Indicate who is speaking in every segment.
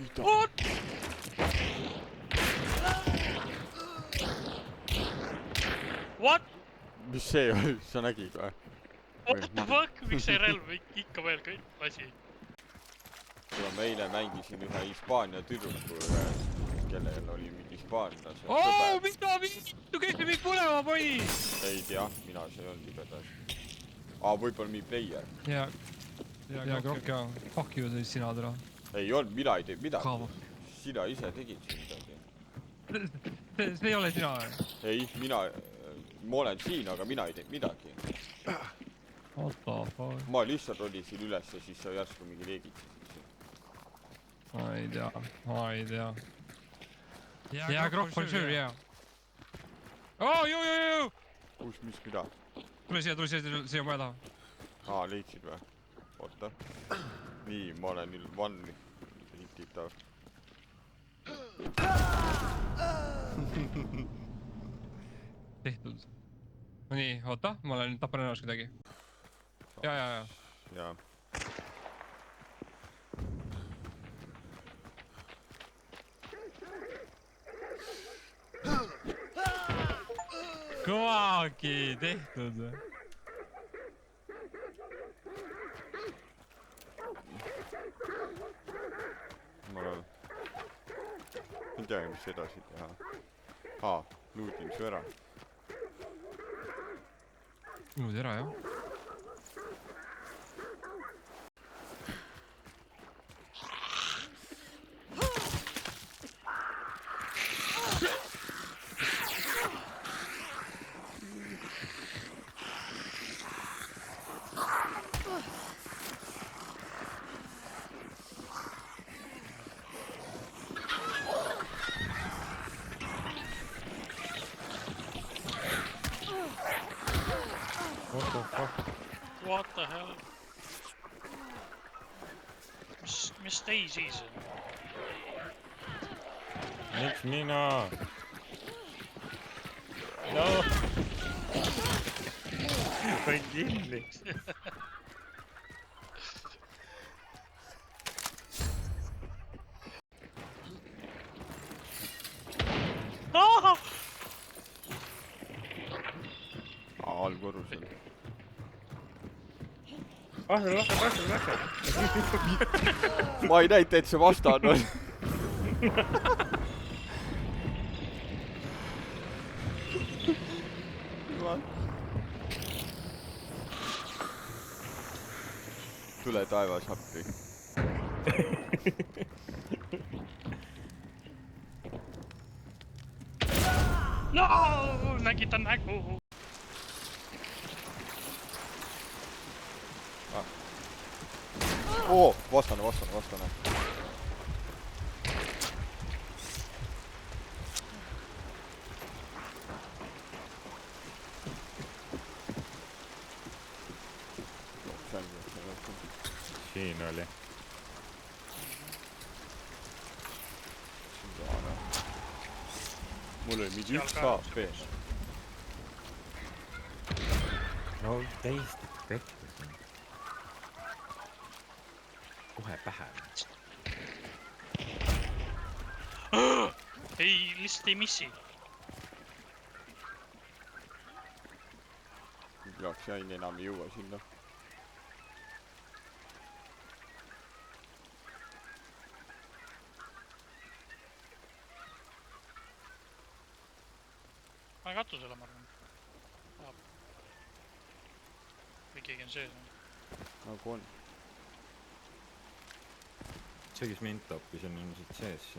Speaker 1: Mida?
Speaker 2: What? What?
Speaker 1: Mis see oli? Sa nägid või?
Speaker 2: What the fuck? Miks see relv ikka veel kõik lasi?
Speaker 1: Ma eile mängisin ühe Hispaania tüdruku, kellel oli mingi hispaanlase
Speaker 2: Oo, mida vittu, kes see mind põlema pani?
Speaker 1: Ei tea, mina see ei olnud igatahes. Võib-olla mingi player.
Speaker 2: Ja krokk ja. Fuck you tõid sina täna.
Speaker 1: Ei olnud, mina ei teinud midagi. Sina ise tegid siin midagi.
Speaker 2: See ei ole sina või?
Speaker 1: Ei, ma olen siin, aga mina ei teinud midagi.
Speaker 2: What the fuck?
Speaker 1: Ma lihtsalt ronisin üles ja siis sa järsku mingi leegitasid.
Speaker 2: Ma ei tea. Ja krokk on süür, jaa. Oo, ju!
Speaker 1: Kus, mis, mida?
Speaker 2: Tule siia maja taha.
Speaker 1: Leidsid või? Oota. Nii, ma olen nüüd vanni. Hititav.
Speaker 2: Tehtud. No nii, oota, ma olen tapan ennast kuidagi. Jaa.
Speaker 1: Jaa.
Speaker 2: Kõvagi tehtud.
Speaker 1: Ma ei tea, mis edasi teha. Luudin su ära.
Speaker 2: Luudi ära, jah. What the hell? Mis teisi see?
Speaker 3: Miks mina? No! Pain kinni.
Speaker 1: Allkorrusel.
Speaker 3: Vasta.
Speaker 1: Ma ei näita, et see vastan on. Tule taevas appi.
Speaker 2: No! Nägid ta nägu!
Speaker 1: Vastane.
Speaker 3: Siin oli.
Speaker 1: Mul oli mingi 1 HP.
Speaker 3: No täiesti pekkus. Kohe pähe.
Speaker 2: Ei, lihtsalt ei missi.
Speaker 1: Peaks jäin enam ei jõua sinna.
Speaker 2: Ma ei katusele, ma arvan. Või keegi on sees.
Speaker 1: Nagu on.
Speaker 3: See, kes mind toppis, on ilmselt sees.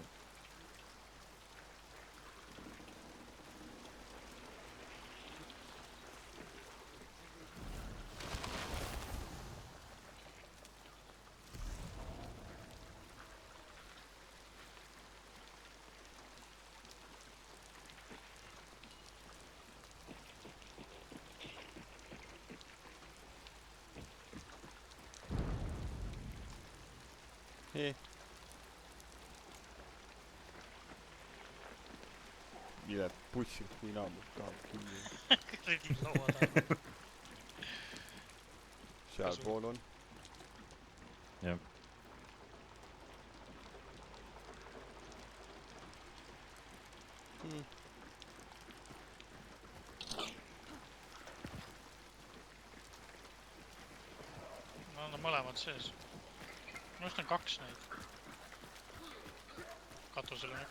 Speaker 1: Mille pussi piinamut tahab kinni.
Speaker 2: Kuradi laua taha.
Speaker 1: Sealpool on.
Speaker 3: Jah.
Speaker 4: No nad on mõlemad sees. Minu arust on 2 neid. Katusel on 1.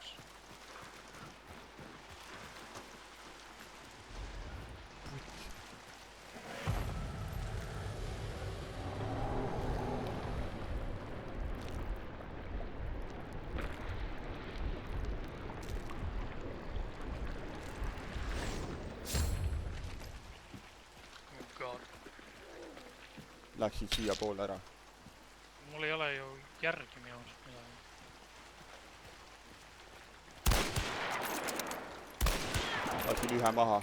Speaker 4: Oh god.
Speaker 1: Läksid siia poole ära.
Speaker 4: Mul ei ole ju järgi minu arust midagi.
Speaker 1: Lasin ühe maha.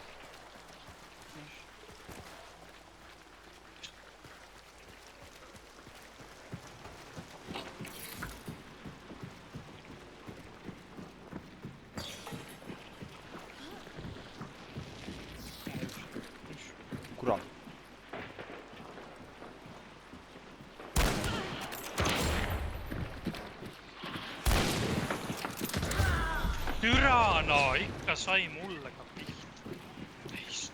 Speaker 1: Kurat.
Speaker 4: Türa no, ikka sai mulle ka pihta. Teist.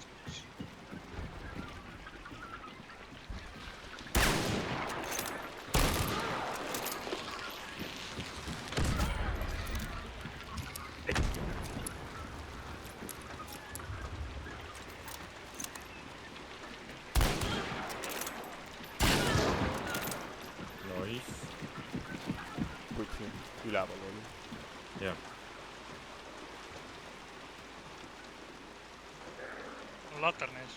Speaker 3: Nice.
Speaker 1: Võtsin üleval oli.
Speaker 3: Jah.
Speaker 4: On latern ees.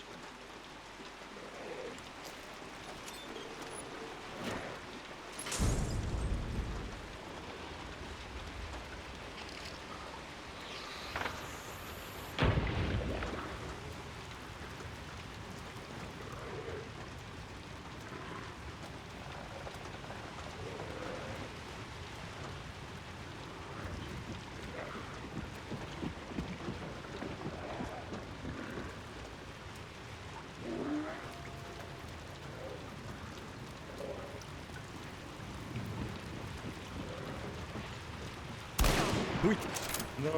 Speaker 3: No.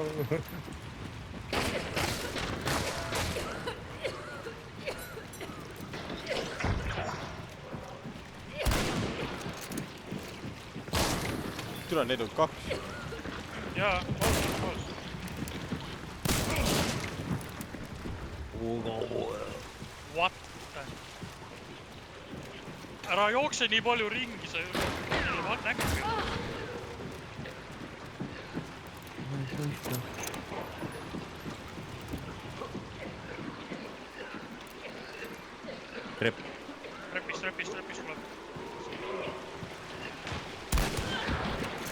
Speaker 1: Türa, neid on 2.
Speaker 4: Jaa, koos. What the? Ära jookse nii palju ringi, sa näkki.
Speaker 3: Trepp.
Speaker 4: Trepis tuleb.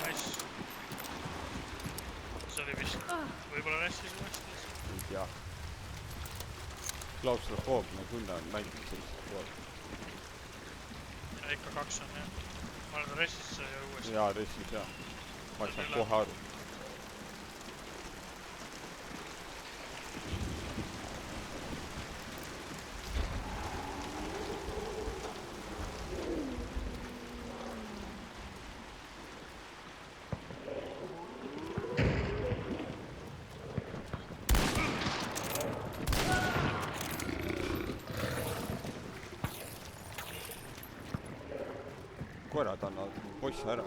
Speaker 4: Nice. See oli vist. Võib-olla rässis uuesti.
Speaker 1: Ei tea. Klaustrofoobne tunne on mängida sellist poole.
Speaker 4: Ja ikka 2 on jah. Ma olen rässis ja uuesti.
Speaker 1: Jaa, ressis jaa. Ma saan kohe aru. Koerad annavad poisse ära.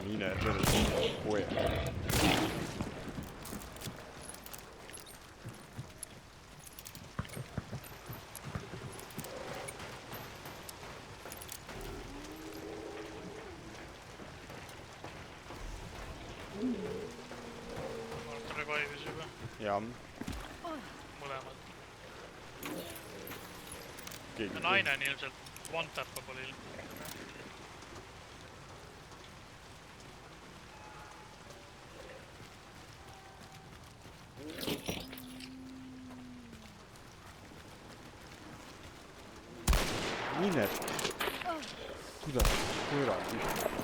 Speaker 1: Mine tõrg, koer.
Speaker 4: Ma olen revive'is juba.
Speaker 1: Jah.
Speaker 4: Mõlemad.
Speaker 1: Keegi
Speaker 4: Ja naine on ilmselt one-tappable ilmselt.
Speaker 1: Mine. Kuidas koerad püsti?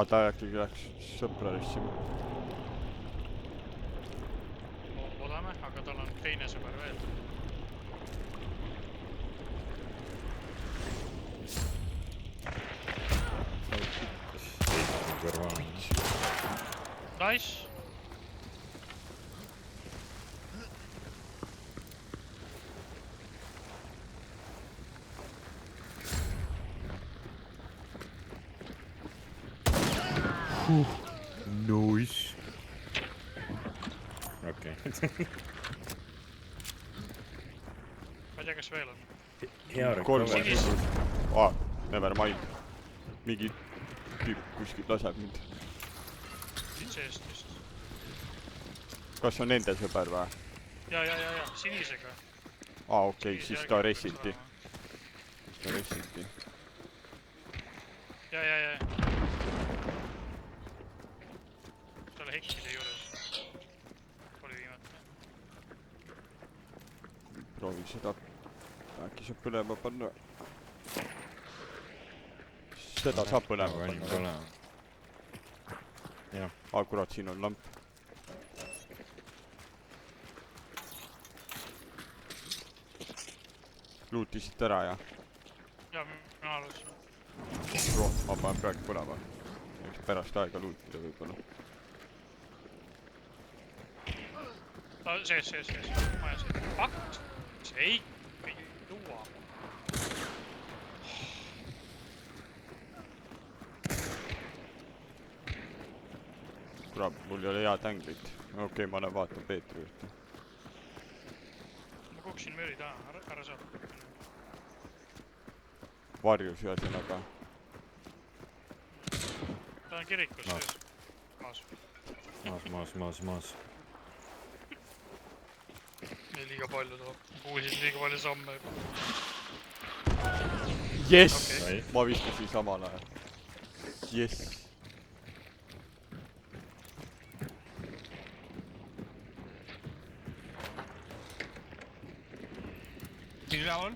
Speaker 1: ta äkki läks sõpra rissima.
Speaker 4: Loodame, aga tal on teine sõber veel.
Speaker 3: kõrval.
Speaker 4: Nice!
Speaker 3: Nice. Okei.
Speaker 4: Ma ei tea, kas veel on.
Speaker 3: Hea
Speaker 1: Kolm
Speaker 3: recovery.
Speaker 1: never mind. Mingi tüüp kuskilt laseb mind.
Speaker 4: Siit seest vist.
Speaker 1: Kas on nende sõber või?
Speaker 4: Ja, sinisega.
Speaker 1: Okei, siis ta resiti.
Speaker 4: Ja. Ta oli hekkide juures. Oli viimati.
Speaker 1: Proovi seda. Äkki saab põlema panna. Seda saab põlema panna.
Speaker 3: Jah.
Speaker 1: Kurat, siin on lamp. Luutisid ära ja?
Speaker 4: Ja, mina alusin.
Speaker 1: Ma panen praegu põlema. Pärast aega luutida võibolla.
Speaker 4: Sees. Maja sees. Pakt! Ei tuua.
Speaker 1: Kurat, mul ei ole head änglit. Okei, ma lähen vaatan Peetri juurde.
Speaker 4: Ma kuksin müüri taha, ära saab.
Speaker 1: Varjus ühesõnaga.
Speaker 4: Ta on kirikus sees.
Speaker 3: Maas.
Speaker 4: Ei liiga palju toob. Kuulsin liiga palju samme.
Speaker 1: Yes!
Speaker 3: Okei.
Speaker 1: Ma viskasin samal ajal. Yes!
Speaker 2: Siin üleval.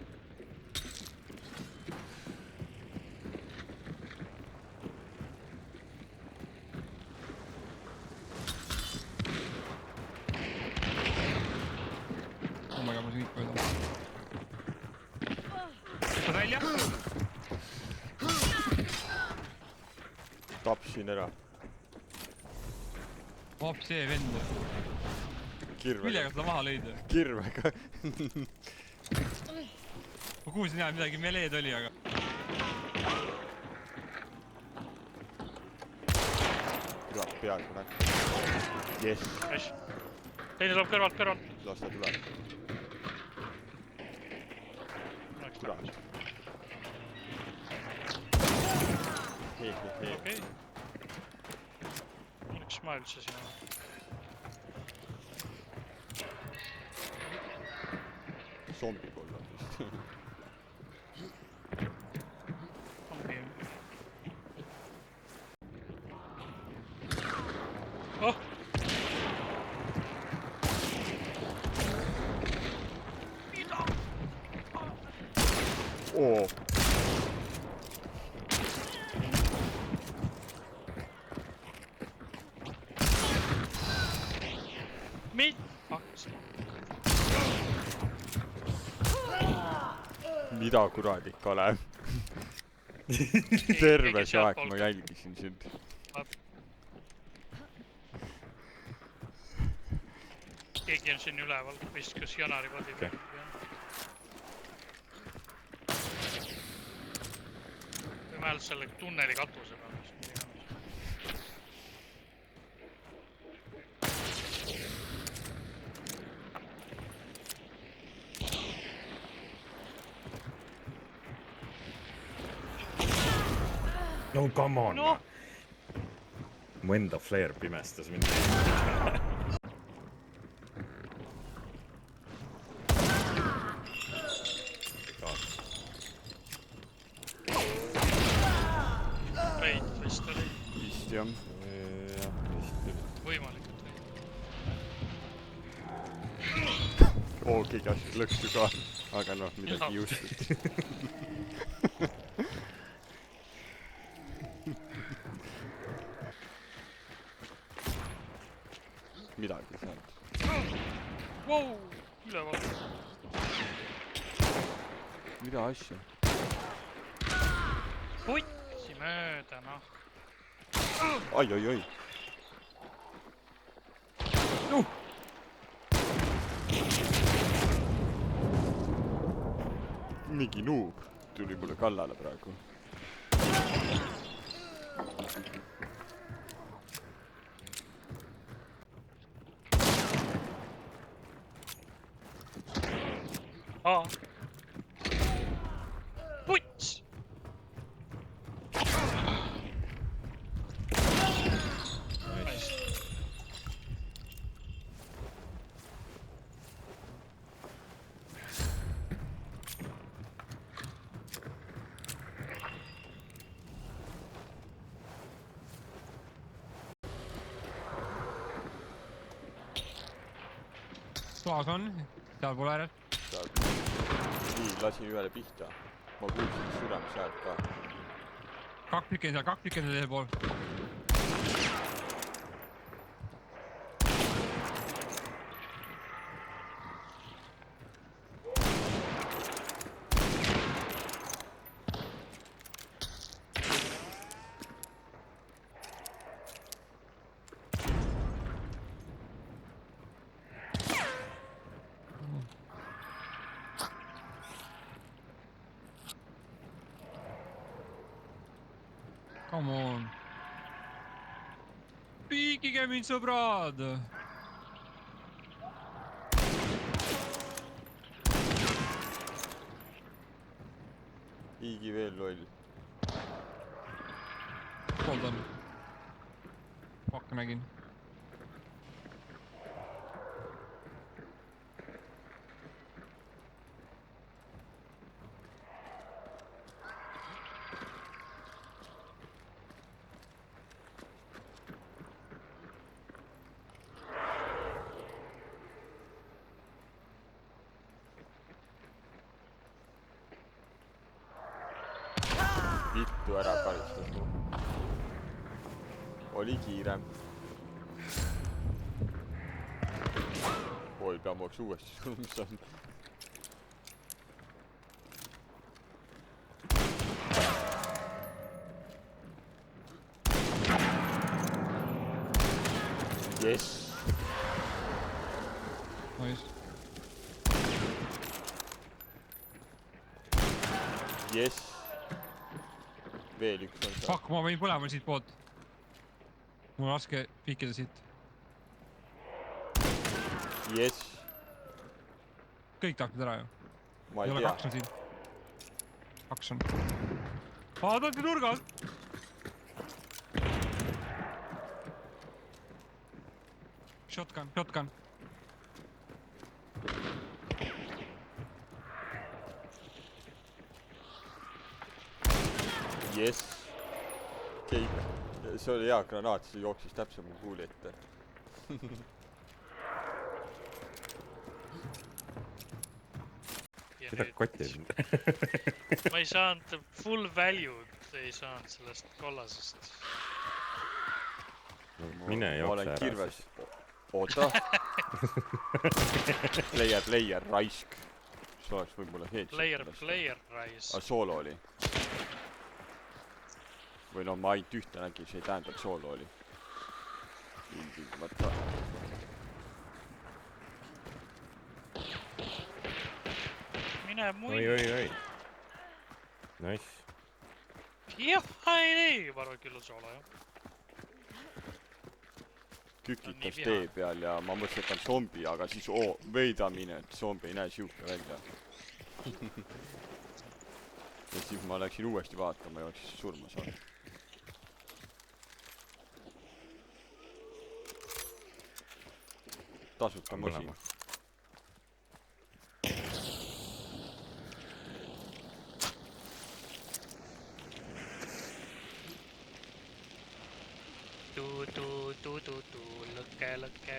Speaker 2: Oh my god, ma siin ikka üle. Saad välja?
Speaker 1: Tapsin ära.
Speaker 2: Hoopis see vend.
Speaker 1: Kirvega.
Speaker 2: Millega seda maha lõid?
Speaker 1: Kirvega.
Speaker 2: Ma kuulsin jah, midagi meleed oli, aga...
Speaker 1: Kurat, peaaegu näkku. Yes!
Speaker 4: Teine tuleb kõrvalt.
Speaker 1: Las ta tuleb. Kurat.
Speaker 4: Okei. Miks ma üldse sinna?
Speaker 1: Zombi kolla vist.
Speaker 4: Ongi. Oh!
Speaker 1: Oo. Mida kuradik, Kalev? Terve see aeg ma jälgisin sind.
Speaker 4: Keegi on siin üleval, vist kas Janari padi peal. Või mäel selle tunneli katuse peal.
Speaker 3: No come on!
Speaker 4: No.
Speaker 3: Mu enda flare pimestas mind.
Speaker 4: Reit vist oli.
Speaker 1: Vist jah.
Speaker 4: Võimalikult reit.
Speaker 1: Keegi asjad lõksu ka. Aga noh, midagi juustut.
Speaker 4: Üleval.
Speaker 1: mida asja?
Speaker 4: Putsi mööda, noh.
Speaker 1: Ai, ai, ai. Mingi noob tuli mulle kallale praegu.
Speaker 4: Puts! Nice.
Speaker 2: Toas on, sealpool äärel.
Speaker 1: Nii, lasin ühele pihta. Ma kuulsin suremise häält ka.
Speaker 2: Kaks tükki on seal teisel pool. Come on. Piikige mind, sõbrad!
Speaker 1: Hiigi veel loll.
Speaker 2: Pooldan. Fuck, nägin.
Speaker 1: Vittu ära karistas mu. Oli kiire. Oi, pean muaks uuesti surma, mis on. Jess.
Speaker 2: Nice.
Speaker 1: Jess. Veel üks on seal.
Speaker 2: Fuck, ma võin põlema siit poolt. Mul on raske piikida siit.
Speaker 1: Jess.
Speaker 2: Kõik tahavad ära ju.
Speaker 1: Ma
Speaker 2: Ei
Speaker 1: ei
Speaker 2: ole
Speaker 1: tea.
Speaker 2: kaks on siin. Kaks on. Ta olete nurgas! Shotgun.
Speaker 1: Jess. Keik. See oli hea granaat, see jooksis täpselt mu kuuli ette.
Speaker 4: Ja
Speaker 3: Mida
Speaker 4: nüüd
Speaker 3: kotil?
Speaker 4: ma ei saanud full value'd, ei saanud sellest kollasest.
Speaker 3: Mine
Speaker 1: Ma
Speaker 3: jookse
Speaker 1: olen
Speaker 3: ära
Speaker 1: kirves.
Speaker 3: siis.
Speaker 1: Oota. Player, raisk. See oleks võib-olla headshot.
Speaker 4: Player rise.
Speaker 1: Soolo oli. Või no ma ainult ühte nägin, see ei tähenda, et soolo oli. Ilmtingimata.
Speaker 4: Mine muid.
Speaker 3: Oi. Nice.
Speaker 4: Jah, ei, ma arvan küll on soolo, jah.
Speaker 1: Kükitas tee peal ja ma mõtlesin, et on zombi, aga siis veidamine, et zombi ei näe siuke välja. Ja siis ma läksin uuesti vaatama ja oleks surma saanud. Tasuta masin.
Speaker 4: Lõkke.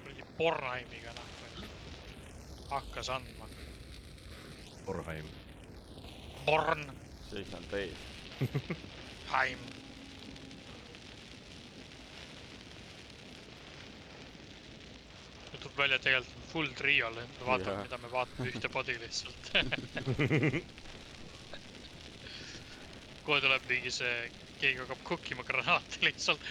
Speaker 4: Mingi Bornheimiga nahku. Hakkas andma.
Speaker 3: Bornheim.
Speaker 4: Born.
Speaker 1: Seisan ta ees.
Speaker 4: Haim. Tuleb välja tegelikult full triole, vaatame
Speaker 1: Jah.
Speaker 4: mida me vaatame ühte podi lihtsalt. Kohe tuleb mingi see, keegi hakkab kukkima granaati lihtsalt.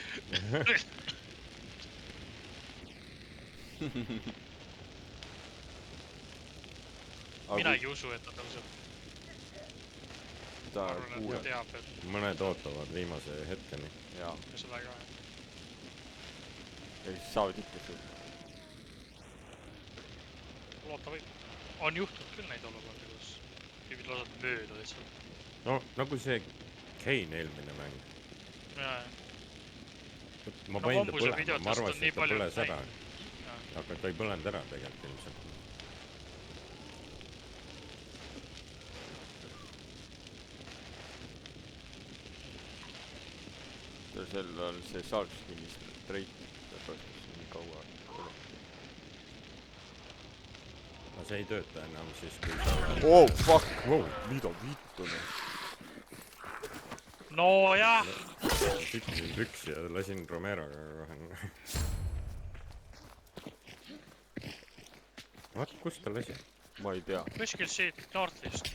Speaker 4: Mina ei usu, et ta tõuseb.
Speaker 1: Ta
Speaker 4: Arvan, et ta
Speaker 1: kuuleb.
Speaker 4: teab, et
Speaker 3: mõned ootavad viimase hetkeni.
Speaker 1: Jaa.
Speaker 4: seda ka.
Speaker 1: Ja siis saavad ikka sul.
Speaker 4: Loota võib. On juhtunud küll neid olukordi, kus tüübid lasavad mööda lihtsalt.
Speaker 3: No nagu see Kane eelmine mäng.
Speaker 4: Jaa.
Speaker 3: Ma
Speaker 4: No
Speaker 3: panin ta
Speaker 4: Kombuse
Speaker 3: põlema,
Speaker 4: videotest
Speaker 3: ma
Speaker 4: on
Speaker 3: arvasin,
Speaker 4: nii
Speaker 3: et ta
Speaker 4: palju
Speaker 3: põles ära.
Speaker 4: näinud.
Speaker 3: Aga ta ei põlenud ära tegelikult ilmselt.
Speaker 1: Sel on see Sharkskinist treit. Ta toetas nii kaua.
Speaker 3: No see ei tööta enam siis, kui sa oled...
Speaker 1: Oh, fuck! Wow, mida viitune?
Speaker 4: No jah!
Speaker 3: Tükkisin püksi ja lasin Romeroga kohe. Vaat, kus ta lasi?
Speaker 1: Ma ei tea.
Speaker 4: Kuskil siit Northist.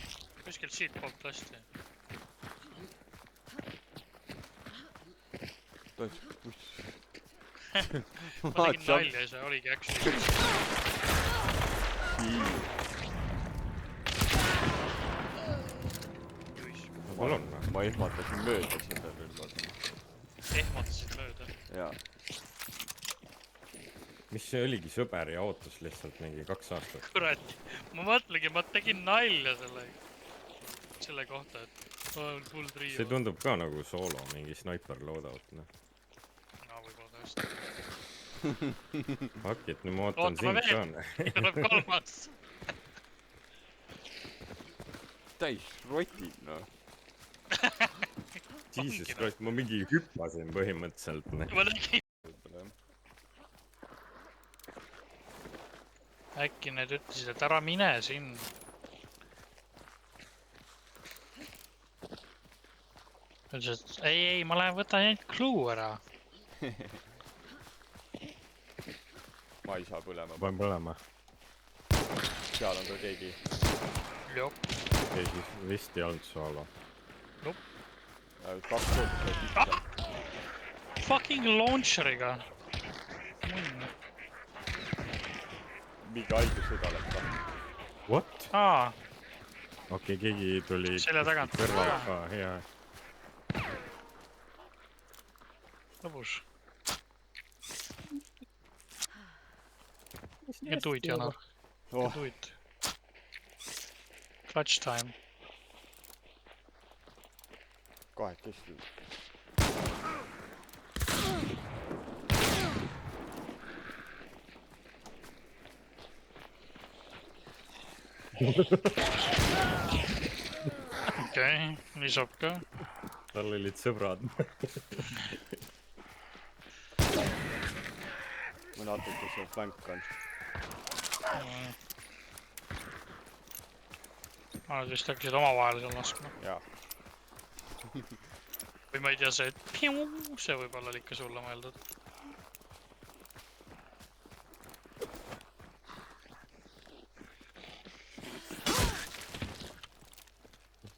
Speaker 4: Kuskil siit poolt lasti. Ma tegin nalja ja see oligi actually.
Speaker 3: Palun.
Speaker 1: Ma ehmatasin mööda selle rülmaga.
Speaker 4: Ehmatasid mööda.
Speaker 1: Jaa.
Speaker 3: Mis see oligi sõber ja ootus lihtsalt mingi 2 aastat.
Speaker 4: Kurat, ma mõtlengi, ma tegin nalja selle kohta, et on full trio.
Speaker 3: See tundub ka nagu soolo, mingi sniper loadout, noh.
Speaker 4: No võib-olla tõesti.
Speaker 3: Fuck it, nüüd ma ootan
Speaker 4: Ootame
Speaker 3: sind ka.
Speaker 4: Tuleb 3.
Speaker 1: Täis rotid, noh.
Speaker 3: Jesus Christ, ma mingi hüppasin põhimõtteliselt.
Speaker 4: Ma nägin. Äkki need ütlesid, et ära mine siin. Ütles, et ei, ma lähen võtan ainult kluu ära.
Speaker 1: Ma ei saa põlema.
Speaker 3: Panen põlema.
Speaker 1: Seal on ka keegi.
Speaker 4: Jop.
Speaker 3: Keegi vist ei olnud soolo.
Speaker 1: 2 korda pihta.
Speaker 4: Fucking launcheriga. Munn.
Speaker 1: Mingi haigussõda läks ka.
Speaker 3: What?
Speaker 4: Aa,
Speaker 3: Okei, keegi tuli
Speaker 4: Selja tagant.
Speaker 3: kõrval ka, hea.
Speaker 4: lõbus. You can do it, Jana. You
Speaker 1: Oh,
Speaker 4: can do it. Clutch time.
Speaker 1: kahekesti.
Speaker 4: Okei, nii saab ka.
Speaker 3: Tal olid sõbrad.
Speaker 1: Ma natuke see flank on.
Speaker 4: Nad vist hakkasid omavahel seal laskma.
Speaker 1: Jaa.
Speaker 4: Või ma ei tea, see piu, see võib-olla oli ikka sulle mõeldud.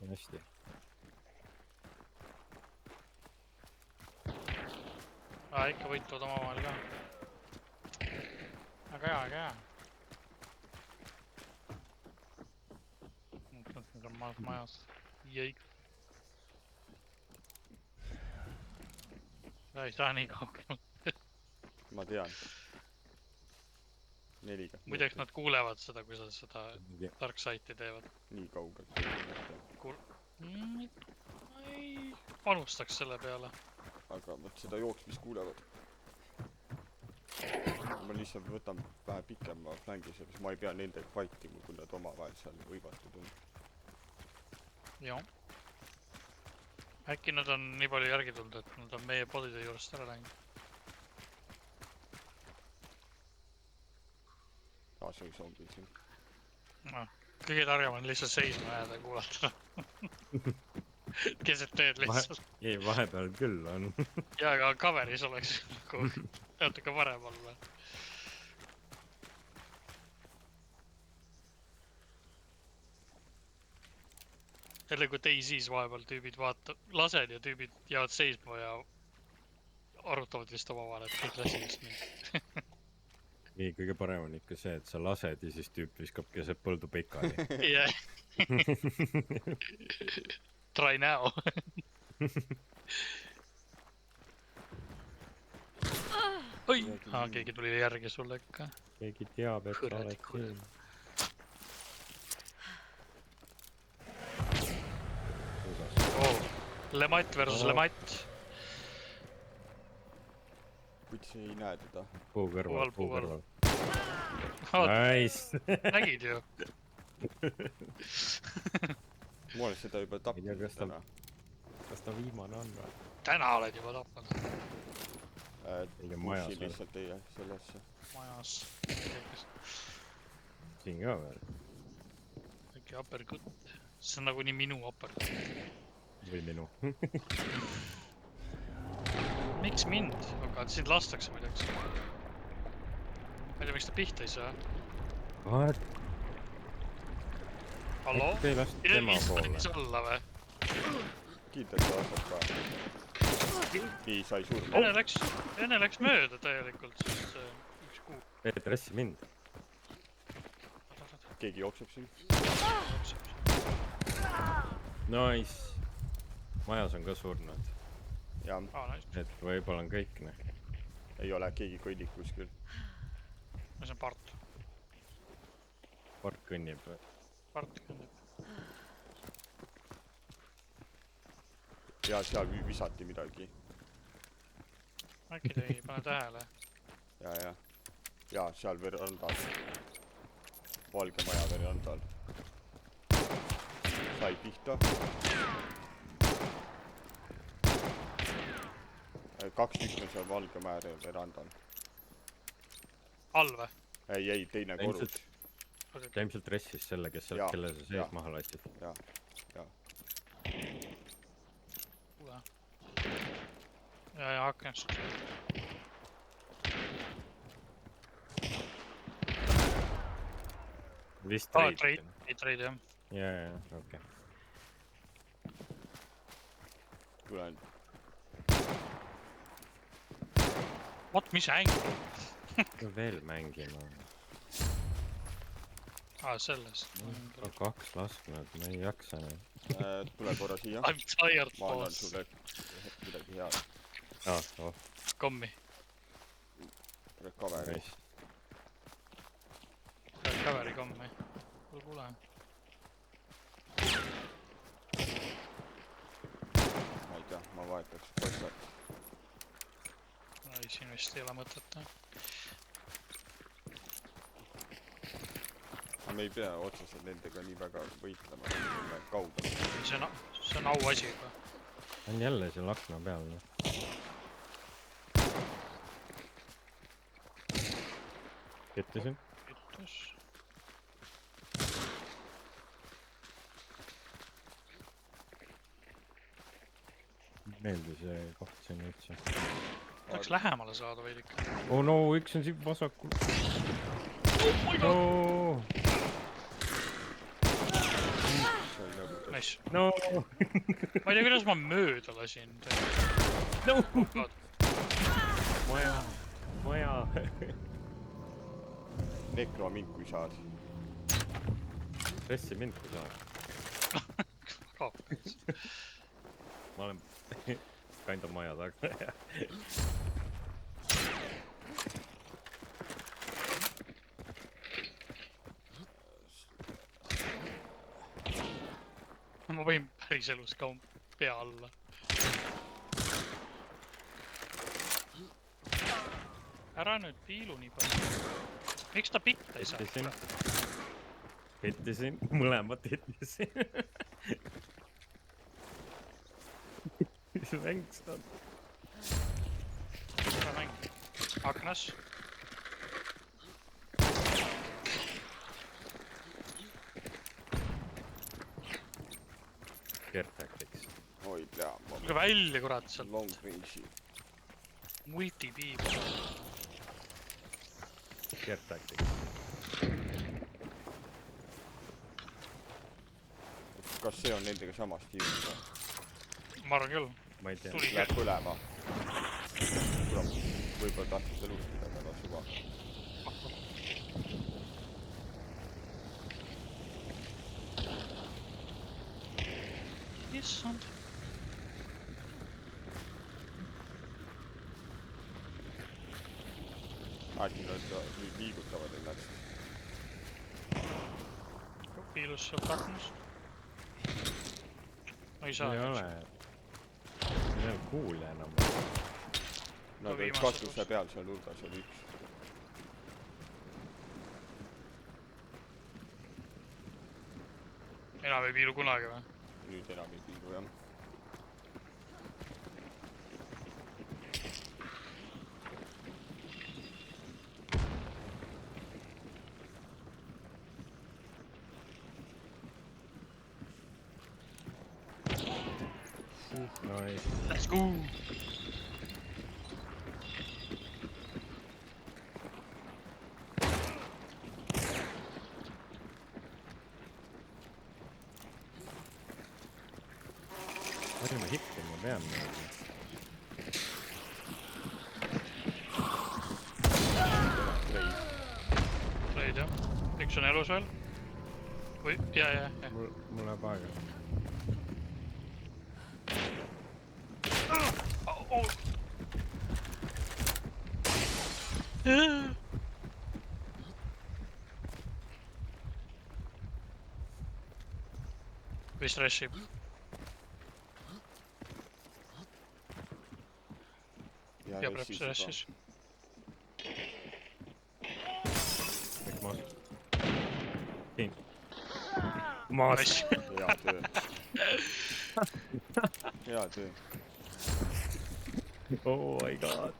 Speaker 3: Hästi.
Speaker 4: Ikka võitlevad omavahel ka. Aga hea. Mõtlen, et on majas. Jäik. Ei saa nii kaugel.
Speaker 1: Ma tean. 4.
Speaker 4: Muideks nad kuulevad seda, kui sa seda Dark Sight'i teevad.
Speaker 1: Nii kaugelt.
Speaker 4: Ei panustaks selle peale.
Speaker 1: Aga võt seda jooksmist kuulevad. Ma lihtsalt võtan vähe pikema flangi, siis ma ei pea nendega fightima, kui nad omavahel seal võivatud on.
Speaker 4: Joo. Äkki nad on nii palju järgi tulnud, et nad on meie podide juurest ära läinud.
Speaker 1: See oli zombi siin.
Speaker 4: Kõige targem on lihtsalt seisma jääda ja kuulata. keset teed lihtsalt .
Speaker 3: ei , vahepeal küll on .
Speaker 4: ja aga cover'is oleks nagu natuke parem olla . jälle kui Daisy's vahepeal tüübid lased ja tüübid jäävad seisma ja arutavad vist omavahel , et kõik lasi just mind .
Speaker 3: ei , kõige parem on ikka see , et sa lased ja siis tüüp viskab keset põldu pikali .
Speaker 4: jah , try now . oi , keegi tuli järgi sulle ikka .
Speaker 3: keegi teab , et sa
Speaker 4: Kuradi
Speaker 3: oled
Speaker 4: kurat.
Speaker 3: siin .
Speaker 4: Oh. Lematt versus
Speaker 3: Oh.
Speaker 4: Lematt .
Speaker 1: kuid sa ei näe teda .
Speaker 3: puu kõrval ,
Speaker 4: Puu
Speaker 3: puu
Speaker 4: all,
Speaker 3: kõrval .
Speaker 4: all.
Speaker 3: Nice .
Speaker 4: nägid ju ?
Speaker 1: ma olen seda juba
Speaker 3: Ei tea,
Speaker 1: tapnud
Speaker 3: kas ta-
Speaker 1: täna .
Speaker 3: kas ta viimane on või ?
Speaker 4: täna oled juba tapnud
Speaker 3: Mingi majas
Speaker 1: Pussin
Speaker 3: veel.
Speaker 1: lihtsalt teie sellesse .
Speaker 4: majas .
Speaker 3: siin ka veel .
Speaker 4: äkki uppercut . see on nagunii minu uppercut .
Speaker 3: või minu .
Speaker 4: miks mind ? aga sind lastakse muideks . ma ei tea , miks ta pihta ei saa .
Speaker 3: What ?
Speaker 4: hallo ?
Speaker 3: Te ei lasta tema poole .
Speaker 4: alla või ?
Speaker 1: kindlasti aastad ka . nii , sai surma .
Speaker 4: Ene läks mööda täielikult , sest see üks kuu .
Speaker 3: Peeter , ässi mind .
Speaker 1: keegi jookseb siin .
Speaker 3: Nice . majas on ka surnud .
Speaker 1: jah ,
Speaker 3: et võib-olla on kõik , noh .
Speaker 1: ei ole , keegi kõnnib kuskil .
Speaker 4: see on part .
Speaker 3: Part kõnnib .
Speaker 4: part kõnnib .
Speaker 1: ja seal visati midagi .
Speaker 4: äkki ta ei pane tähele .
Speaker 1: ja seal verandal . valge maja verandal . sai pihta . kaks tükki on seal valge maja verandal .
Speaker 4: all või ?
Speaker 1: ei , teine korrus .
Speaker 3: ta ilmselt ressis selle , kes sealt ,
Speaker 1: Jaa,
Speaker 3: kelle sa
Speaker 1: jaa.
Speaker 3: sees maha lasid .
Speaker 4: kuule . ja aknast .
Speaker 3: vist
Speaker 4: trade , jah .
Speaker 3: jaa , okei .
Speaker 1: tulen .
Speaker 4: vot , mis äng .
Speaker 3: veel mängima .
Speaker 4: sellest .
Speaker 3: kaks lasknud , ma ei jaksa nüüd .
Speaker 1: tule korra siia .
Speaker 4: I m tired ,
Speaker 1: ma annan
Speaker 4: boss .
Speaker 1: sulle midagi head .
Speaker 3: Oh ,
Speaker 4: kommi .
Speaker 1: Recovery .
Speaker 3: nice .
Speaker 4: Recovery kommi . kuule .
Speaker 1: ma ei tea , ma vahetaks pastat .
Speaker 4: ei , siin vist ei ole mõtet .
Speaker 1: aga me ei pea otseselt nendega nii väga võitlema , kaugele .
Speaker 4: see on auasi juba .
Speaker 3: on jälle seal akna peal , noh . kettisin .
Speaker 4: ütlus .
Speaker 3: meeldi see koht siin üldse .
Speaker 4: tahaks lähemale saada veidike .
Speaker 3: oh no , üks on siin vasakul . no ,
Speaker 4: Nice .
Speaker 3: no ,
Speaker 4: ma ei tea , kuidas ma mööda lasin .
Speaker 3: no , maja , maja .
Speaker 1: Nekro mind , kui saad .
Speaker 3: pressi mind , kui saad . ma olen kinda maja taga .
Speaker 4: ma võin päriselus ka pea alla . ära nüüd piilu nii palju . miks ta pitta ei saa ?
Speaker 3: hittisin , mõlemat hittisin . mis mäng seda on ?
Speaker 4: ära mäng . aknas .
Speaker 3: Care Tactics .
Speaker 4: välja , kurat , sealt .
Speaker 1: Long range'i .
Speaker 4: Multipiib .
Speaker 3: Gear tactic .
Speaker 1: kas see on nendega samas tiimis või ?
Speaker 4: ma arvan küll .
Speaker 3: ma ei tea .
Speaker 4: Tuli.
Speaker 1: Läheb põlema . kurat , võib-olla tahtis ta luustida , aga ta suva .
Speaker 4: issand .
Speaker 1: äkki nad liigutavad ennast .
Speaker 4: piilus sealt aknast . no ei saa .
Speaker 3: ei ole . ei ole kuulja enam .
Speaker 1: Nad olid
Speaker 4: viimase
Speaker 1: katuse
Speaker 4: kus.
Speaker 1: peal seal nurgas oli üks .
Speaker 4: enam ei piilu kunagi või ?
Speaker 1: nüüd enam ei piilu jah .
Speaker 3: Nice .
Speaker 4: Let's go .
Speaker 3: palju ma hippima pean nüüd ?
Speaker 4: Lõid jah . üks on elus veel . või , ja .
Speaker 3: mul läheb aega .
Speaker 4: vist reshib . ja preps reshis .
Speaker 3: kõik maas . siin . maas .
Speaker 4: Nice .
Speaker 1: hea töö . hea töö .
Speaker 3: oh my god .